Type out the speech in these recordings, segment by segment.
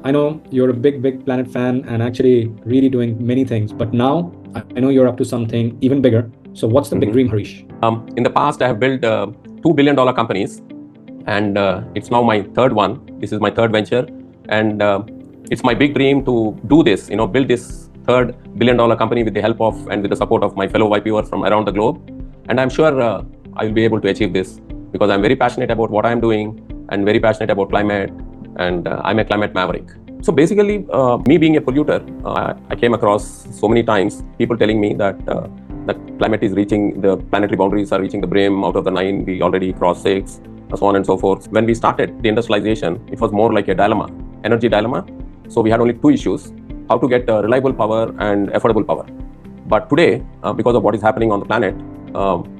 I know you're a big Planet fan and actually really doing many things, but now I know you're up to something even bigger. So what's the big dream, Harish? In the past, I have built $2 billion companies, and it's now my third one. This is my third venture, and it's my big dream to do this, build this third $1 billion company with the help of and with the support of my fellow YPOers from around the globe. And I'm sure I will be able to achieve this because I'm very passionate about what I'm doing and very passionate about climate, and I'm a climate maverick. So basically, me being a polluter, I came across so many times people telling me that the climate is reaching, the planetary boundaries are reaching the brim. Out of the 9, we already crossed 6, so on and so forth. When we started the industrialization, it was more like a dilemma, energy dilemma. So we had only 2 issues: how to get reliable power and affordable power. But today, because of what is happening on the planet,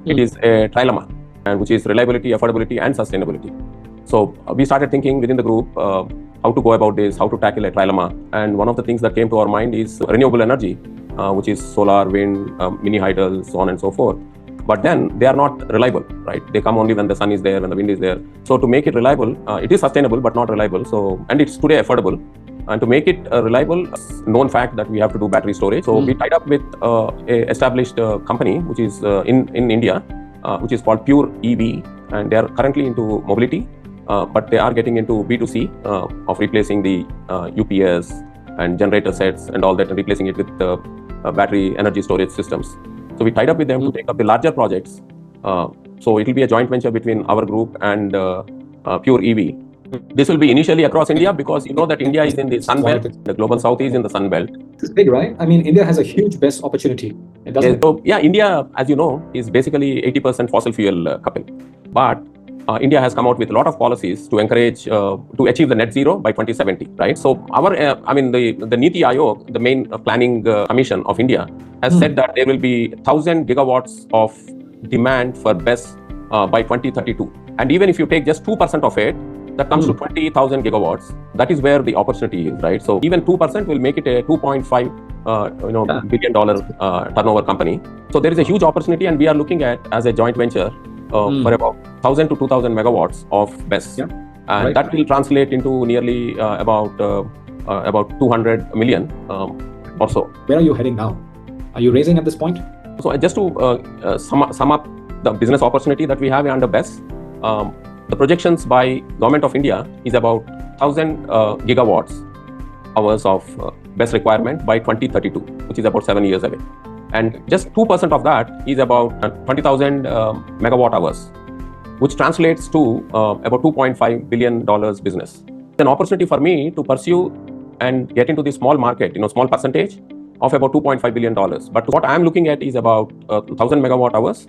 it is a trilemma, and which is reliability, affordability, and sustainability. So we started thinking within the group how to go about this, how to tackle a trilemma. And one of the things that came to our mind is renewable energy, which is solar, wind, mini hydel, so on and so forth. But then they are not reliable, right? They come only when the sun is there, when the wind is there. So to make it reliable, it is sustainable but not reliable. So, and it's today affordable. And to make it reliable, known fact that we have to do battery storage. So we tied up with a established company which is in India, which is called Pure EV, and they are currently into mobility, but they are getting into B2C of replacing the UPS and generator sets and all that, and replacing it with battery energy storage systems. So we tied up with them to take up the larger projects. So it will be a joint venture between our group and Pure EV. This will be initially across India because you know that India is in the sun belt, the global south is in the sun belt. This is big, right? I mean, India has a huge BESS opportunity. It doesn't. So yeah, India, as you know, is basically 80% fossil fuel couple. But India has come out with a lot of policies to encourage to achieve the net zero by 2070, right? So our, the Niti Aayog, the main planning commission of India, has said that there will be 1,000 gigawatts of demand for BESS by 2032. And even if you take just 2% of it, that comes to 20,000 gigawatts. That is where the opportunity is, right? So even 2% will make it a $2.5 billion turnover company. So there is a huge opportunity, and we are looking at as a joint venture for about 1,000 to 2,000 megawatts of BESS, and that will translate into nearly about 200 million or so. Where are you heading now? Are you raising at this point? So just to sum up the business opportunity that we have under BESS, the projections by Government of India is about 1,000 gigawatts hours of BESS requirement by 2032, which is about 7 years away. And just 2% of that is about 20,000 megawatt hours, which translates to about $2.5 billion business. It's an opportunity for me to pursue and get into the small market, small percentage of about $2.5 billion. But what I'm looking at is about 1,000 megawatt hours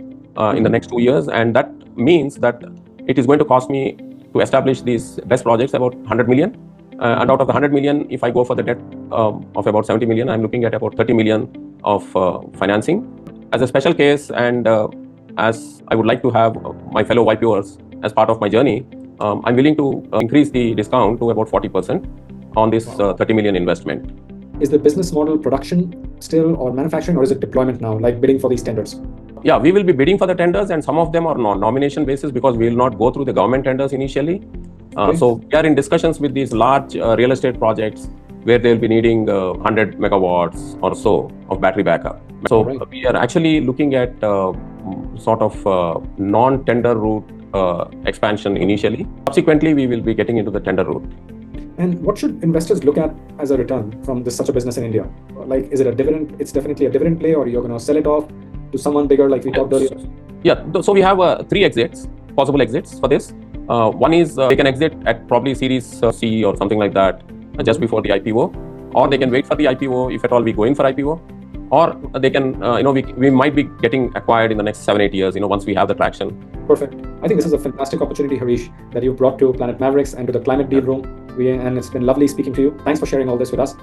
in the next 2 years. And that means that it is going to cost me to establish these BESS projects about 100 million. And out of the 100 million, if I go for the debt of about 70 million, I'm looking at about 30 million of financing. As a special case, and as I would like to have my fellow YPOers as part of my journey, I'm willing to increase the discount to about 40% on this 30 million investment. Is the business model production still or manufacturing, or is it deployment now, like bidding for these tenders? Yeah, we will be bidding for the tenders, and some of them are nomination basis because we will not go through the government tenders initially. So we are in discussions with these large real estate projects where they will be needing 100 megawatts or so of battery backup. So we are actually looking at sort of non-tender route expansion initially. Subsequently, we will be getting into the tender route. And what should investors look at as a return from such a business in India? Like, is it a dividend? It's definitely a dividend play, or you're going to sell it off to someone bigger, like we talked earlier? Yeah, so we have 3 exits, possible exits for this. One is they can exit at probably Series C or something like that just before the IPO, or they can wait for the IPO if at all we go in for IPO, or they can, we might be getting acquired in the next 7-8 years, once we have the traction. Perfect. I think this is a fantastic opportunity, Harish, that you brought to Planet Mavericks and to the Climate Deal Room. And it's been lovely speaking to you. Thanks for sharing all this with us.